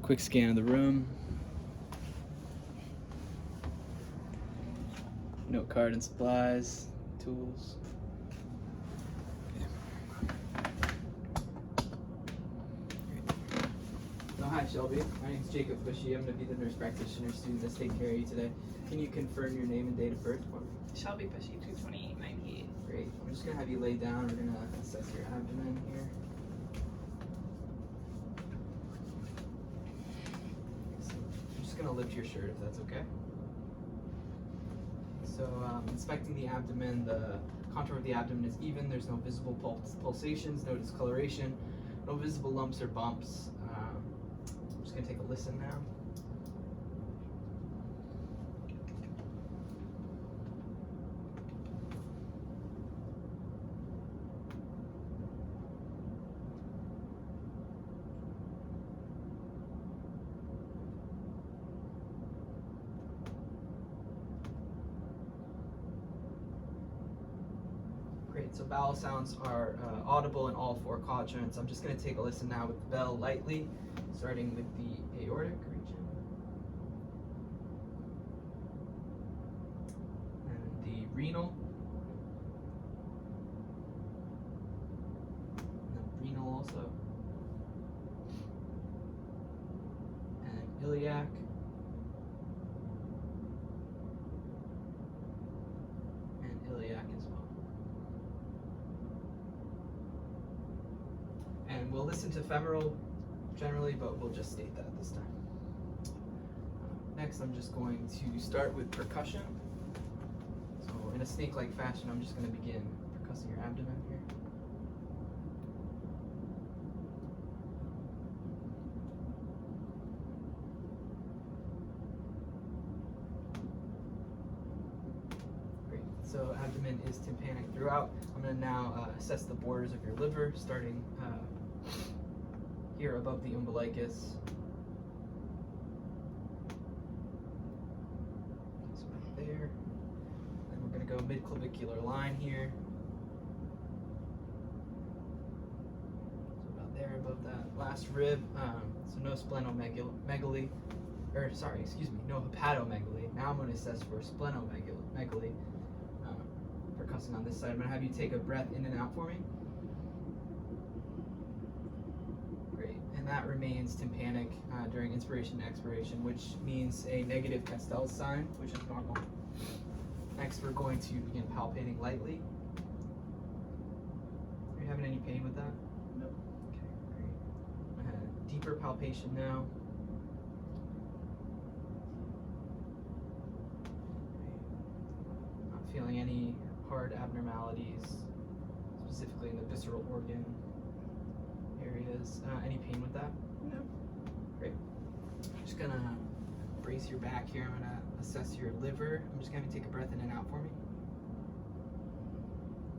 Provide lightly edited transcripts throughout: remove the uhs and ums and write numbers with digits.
Quick scan of the room. Note card and supplies, tools. So hi Shelby, my name is Jacob Bushy. I'm going to be the nurse practitioner student that's taking care of you today. Can you confirm your name and date of birth for me? Shelby Bushy, 22898. Great. I'm just going to have you lay down. We're going to assess your abdomen here. I'm just going to lift your shirt if that's okay. So inspecting the abdomen, the contour of the abdomen is even. There's no visible pulsations, no discoloration, no visible lumps or bumps. I'm just going to take a listen now. Great, so bowel sounds are audible in all four quadrants. I'm just going to take a listen now with the bell lightly, starting with the aortic region. And the renal. And the renal also. And iliac. And iliac as well. And we'll listen to femoral generally, but we'll just state that this time. Next, I'm just going to start with percussion. So in a snake-like fashion, I'm just going to begin percussing your abdomen here. Great. So abdomen is tympanic throughout. I'm going to now assess the borders of your liver, starting here above the umbilicus. So right there. And we're going to go mid-clavicular line here. So about there, above that last rib. So no splenomegaly, or sorry, excuse me, no hepatomegaly. Now I'm going to assess for splenomegaly. Percussing on this side. I'm going to have you take a breath in and out for me. And that remains tympanic during inspiration and expiration, which means a negative Castell's sign, which is normal. Next, we're going to begin palpating lightly. Are you having any pain with that? No. Okay, great. Deeper palpation now. Not feeling any hard abnormalities, specifically in the visceral organ areas. Any pain with that? No. Great. I'm just gonna brace your back here. I'm gonna assess your liver. I'm just gonna take a breath in and out for me.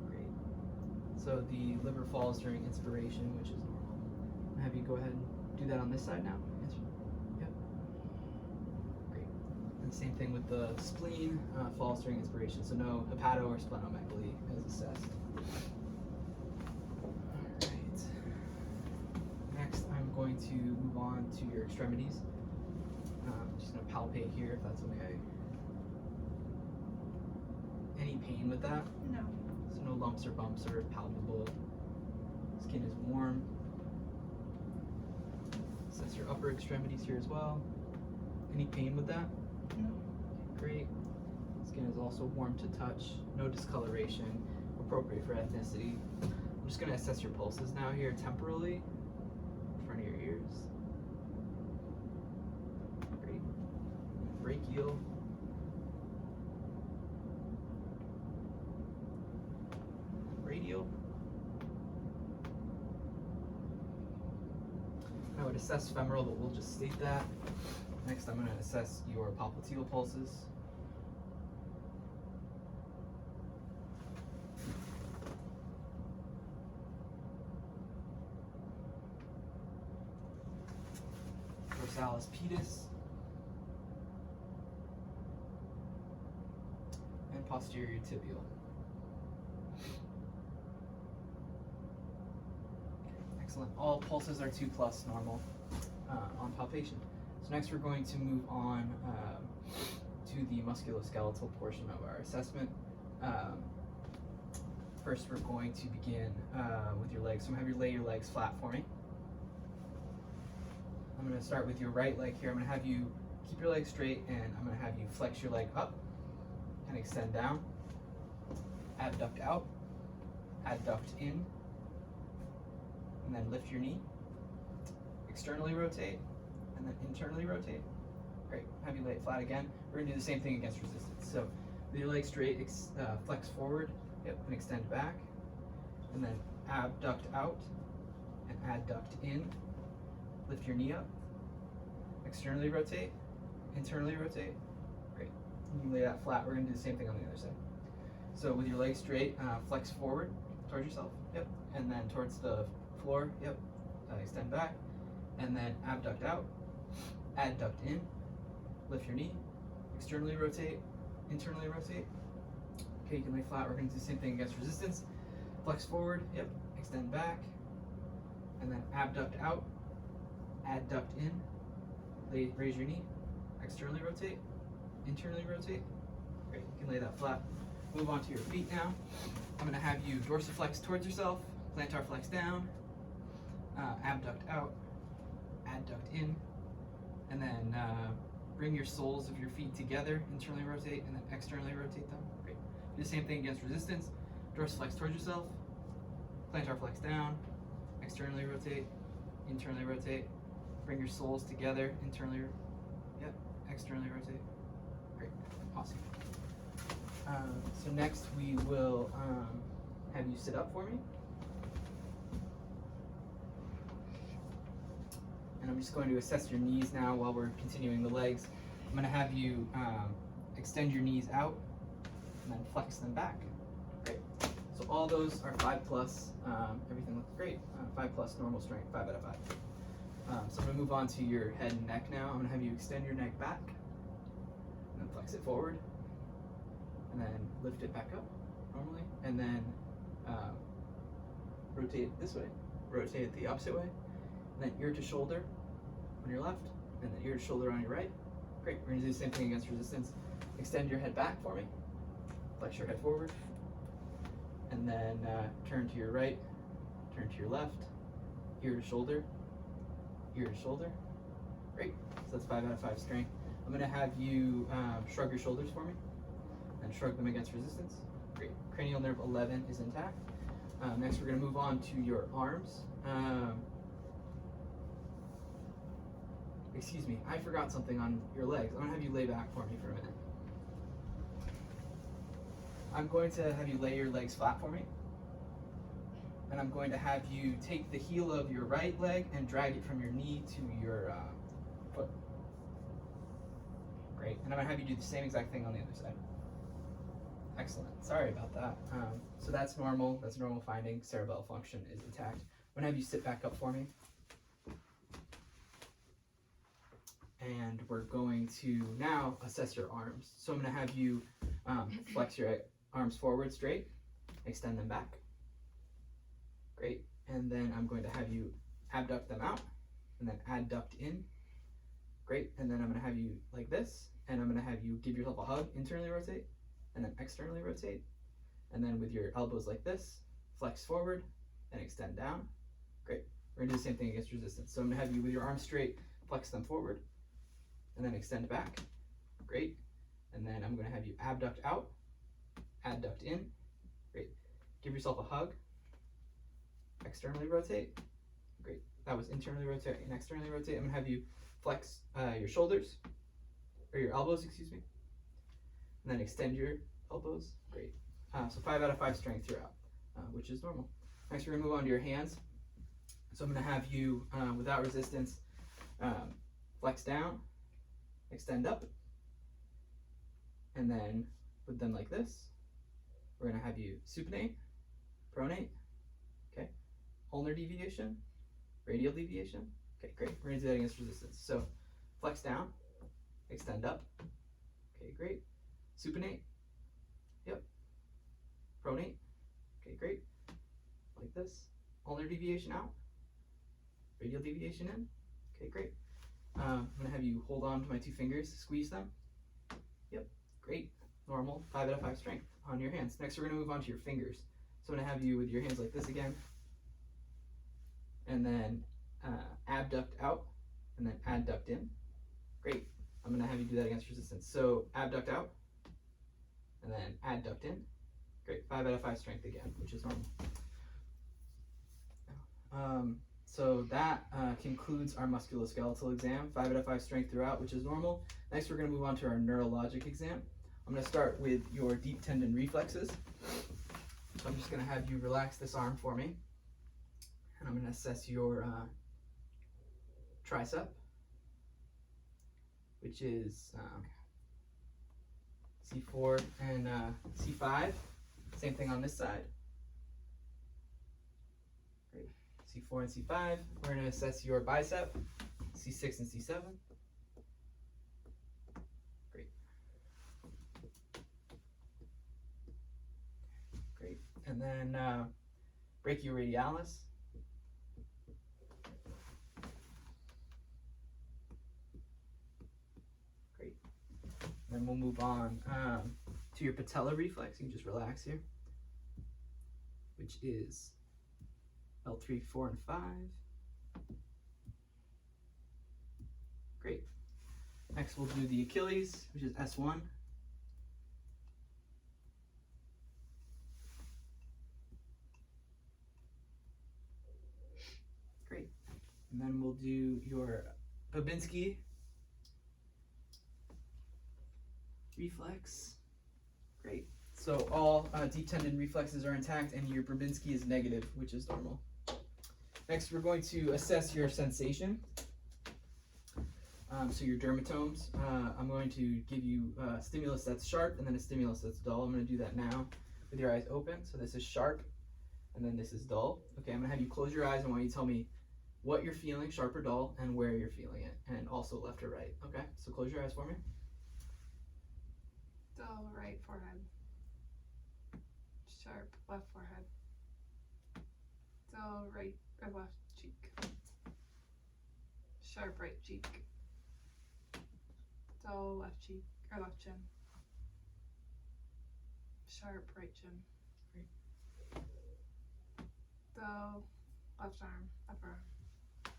Great. So the liver falls during inspiration, which is normal. I'm gonna have you go ahead and do that on this side now. Yep. Great. And same thing with the spleen, falls during inspiration. So no hepato or splenomegaly is assessed. Going to move on to your extremities. I'm just going to palpate here if that's okay. Any pain with that? No. So no lumps or bumps are palpable. Skin is warm. Assess your upper extremities here as well. Any pain with that? No. Great. Skin is also warm to touch. No discoloration. Appropriate for ethnicity. I'm just going to assess your pulses now here temporally. Of your ears. Great. Brachial. Radial. I would assess femoral, but we'll just state that. Next, I'm going to assess your popliteal pulses. Dorsalis pedis, and posterior tibial. Excellent. All pulses are 2+ normal. on palpation. So next we're going to move on to the musculoskeletal portion of our assessment. First we're going to begin with your legs. So I'm going to have you lay your legs flat for me. I'm going to start with your right leg here. I'm going to have you keep your leg straight, and I'm going to have you flex your leg up and extend down, abduct out, adduct in, and then lift your knee, externally rotate, and then internally rotate. Great. Have you lay it flat again. We're going to do the same thing against resistance. So with your leg straight, flex forward, yep, and extend back, and then abduct out and adduct in. Lift your knee up, externally rotate, internally rotate. Great. You can lay that flat. We're going to do the same thing on the other side. So with your legs straight, flex forward towards yourself, yep, and then towards the floor, yep, extend back, and then abduct out, adduct in, lift your knee, externally rotate, internally rotate. Okay, you can lay flat. We're going to do the same thing against resistance. Flex forward, yep, extend back, and then abduct out, adduct in, raise your knee, externally rotate, internally rotate. Great, you can lay that flat. Move on to your feet now. I'm going to have you dorsiflex towards yourself, plantar flex down, abduct out, adduct in, and then bring your soles of your feet together, internally rotate, and then externally rotate them. Great. Do the same thing against resistance. Dorsiflex towards yourself, plantar flex down, externally rotate, internally rotate. Bring your soles together, internally, yep, externally rotate. Great, awesome. So next we will have you sit up for me. And I'm just going to assess your knees now while we're continuing the legs. I'm going to have you extend your knees out and then flex them back. Great. So all those are 5+. Everything looks great. 5+, normal strength, 5 out of 5. So I'm going to move on to your head and neck now. I'm going to have you extend your neck back and then flex it forward and then lift it back up normally, and then rotate it this way, rotate it the opposite way, and then ear to shoulder on your left, and then ear to shoulder on your right. Great. We're going to do the same thing against resistance. Extend your head back for me, flex your head forward, and then turn to your right, turn to your left, ear to shoulder, ear to shoulder. Great. So that's 5 out of 5 strength. I'm going to have you shrug your shoulders for me and shrug them against resistance. Great. Cranial nerve 11 is intact. Next, we're going to move on to your arms. Excuse me, I forgot something on your legs. I'm going to have you lay back for me for a minute. I'm going to have you lay your legs flat for me. And I'm going to have you take the heel of your right leg and drag it from your knee to your foot. Great. And I'm going to have you do the same exact thing on the other side. Excellent. Sorry about that. So that's normal. That's a normal finding. Cerebellar function is intact. I'm going to have you sit back up for me. And we're going to now assess your arms. So I'm going to have you flex your arms forward straight, extend them back. Great. And then I'm going to have you abduct them out and then adduct in. Great. And then I'm going to have you like this, and I'm going to have you give yourself a hug, internally rotate, and then externally rotate. And then with your elbows like this, flex forward and extend down. Great. We're going to do the same thing against resistance. So I'm going to have you with your arms straight, flex them forward, and then extend back. Great. And then I'm going to have you abduct out, adduct in. Great. Give yourself a hug, externally rotate. Great. That was internally rotate and externally rotate. I'm going to have you flex your shoulders, or your elbows, excuse me, and then extend your elbows. Great. So 5 out of 5 strength throughout, which is normal. Next, we're going to move on to your hands. So I'm going to have you, without resistance, flex down, extend up, and then with them like this, we're going to have you supinate, pronate, okay, ulnar deviation, radial deviation. Okay, great. We're going to do that against resistance. So flex down, extend up. Okay, great. Supinate. Yep. Pronate. Okay, great. Like this. Ulnar deviation out. Radial deviation in. Okay, great. I'm gonna have you hold on to my two fingers, squeeze them. Yep, great, normal, 5 out of 5 strength on your hands. Next, we're gonna move on to your fingers. So I'm gonna have you with your hands like this again, and then abduct out, and then adduct in. Great. I'm gonna have you do that against resistance. So abduct out, and then adduct in. Great. 5 out of 5 strength again, which is normal. So that concludes our musculoskeletal exam. 5 out of 5 strength throughout, which is normal. Next, we're gonna move on to our neurologic exam. I'm gonna start with your deep tendon reflexes. So I'm just gonna have you relax this arm for me, and I'm gonna assess your tricep, which is C4 and C5. Same thing on this side. Great. C4 and C5. We're going to assess your bicep, C6 and C7. Great. Great. And then brachioradialis. Then we'll move on to your patella reflex. You can just relax here, which is L3, 4, and 5. Great. Next, we'll do the Achilles, which is S1. Great. And then we'll do your Babinski reflex. Great. So all deep tendon reflexes are intact, and your Babinski is negative, which is normal. Next, we're going to assess your sensation. So your dermatomes. I'm going to give you a stimulus that's sharp and then a stimulus that's dull. I'm going to do that now with your eyes open. So this is sharp, and then this is dull. Okay, I'm going to have you close your eyes. I want you to tell me what you're feeling, sharp or dull, and where you're feeling it, and also left or right. Okay, so close your eyes for me. Dull right forehead. Sharp left forehead. Dull right or left cheek. Sharp right cheek. Dull left cheek or left chin. Sharp right chin. Great. Dull left arm, upper arm.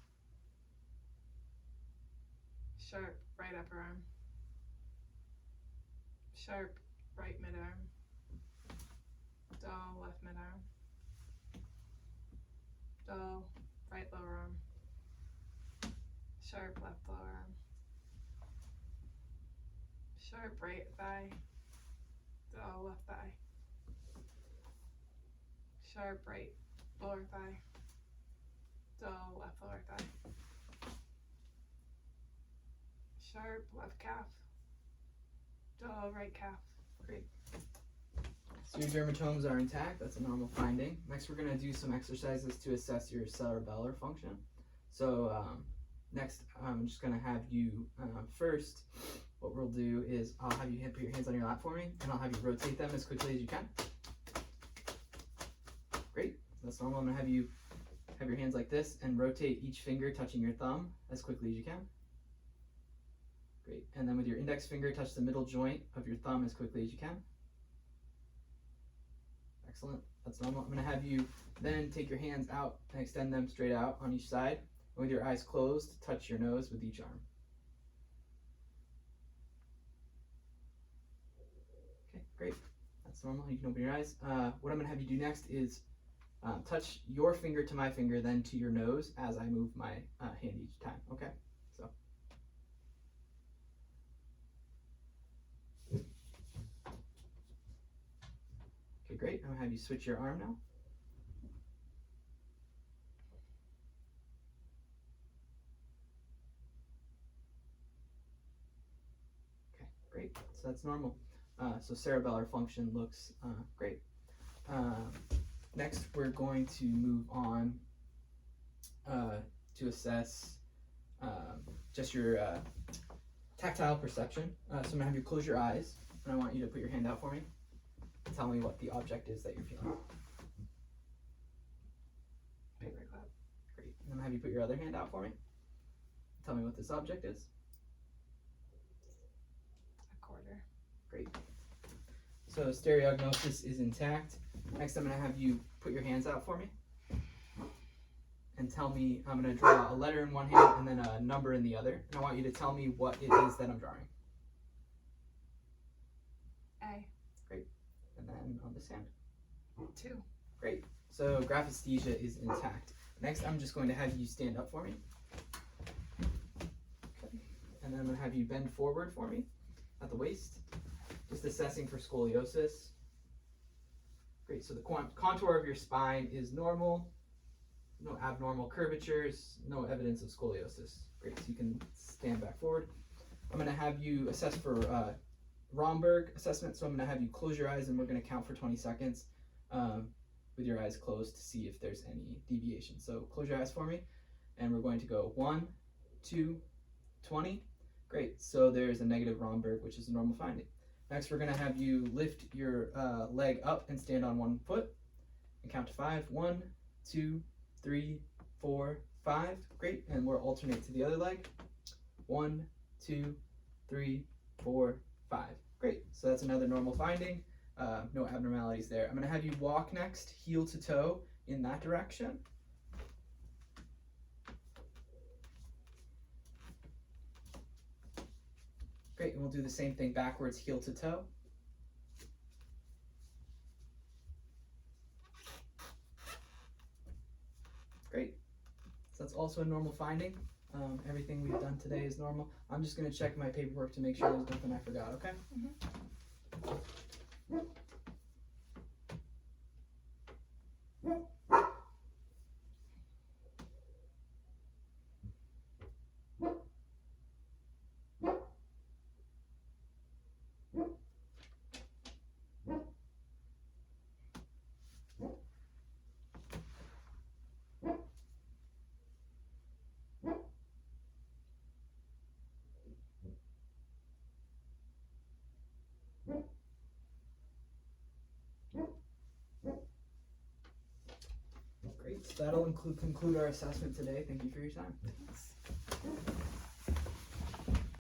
Sharp right upper arm. Sharp right mid-arm. Dull left mid-arm. Dull right lower arm. Sharp left lower arm. Sharp right thigh. Dull left thigh. Sharp right lower thigh. Dull left lower thigh. Sharp left calf. Dull right calf. Great. So your dermatomes are intact. That's a normal finding. Next, we're going to do some exercises to assess your cerebellar function. So next, I'm just going to have you first. What we'll do is I'll have you put your hands on your lap for me, and I'll have you rotate them as quickly as you can. Great. That's normal. I'm going to have you have your hands like this and rotate each finger touching your thumb as quickly as you can. Great. And then with your index finger, touch the middle joint of your thumb as quickly as you can. Excellent. That's normal. I'm going to have you then take your hands out and extend them straight out on each side. And with your eyes closed, touch your nose with each arm. Okay, great. That's normal. You can open your eyes. What I'm going to have you do next is touch your finger to my finger, then to your nose as I move my hand each time. Okay? So. Okay, great. I'm going to have you switch your arm now. Okay, great. So that's normal. So cerebellar function looks great. Next, we're going to move on to assess just your tactile perception. So I'm going to have you close your eyes, and I want you to put your hand out for me. Tell me what the object is that you're feeling. Paperclip. Great. And I'm gonna have you put your other hand out for me. tell me what this object is. A quarter. Great. So stereognosis is intact. Next, I'm going to have you put your hands out for me. And tell me, I'm going to draw a letter in one hand and then a number in the other. And I want you to tell me what it is that I'm drawing. A. Great. And then on this hand. 2. Great. So graphesthesia is intact. Next, I'm just going to have you stand up for me. Okay. And then I'm going to have you bend forward for me at the waist. Just assessing for scoliosis. Great. So the contour of your spine is normal. No abnormal curvatures. No evidence of scoliosis. Great. So you can stand back forward. I'm going to have you assess for Romberg assessment. So I'm going to have you close your eyes and we're going to count for 20 seconds. With your eyes closed to see if there's any deviation. So close your eyes for me, and we're going to go 1, 2, 20. Great, so there's a negative Romberg, which is a normal finding. Next, we're gonna have you lift your leg up and stand on one foot, and count to 5. 1, 2, 3, 4, 5. Great, and we'll alternate to the other leg. 1, 2, 3, 4, 5. Great, so that's another normal finding. No abnormalities there. I'm going to have you walk next, heel to toe, in that direction. Great, and we'll do the same thing backwards, heel to toe. Great. So that's also a normal finding. Everything we've done today is normal. I'm just going to check my paperwork to make sure there's nothing I forgot, okay? Mm-hmm. Great. So that'll conclude our assessment today. Thank you for your time. Thanks.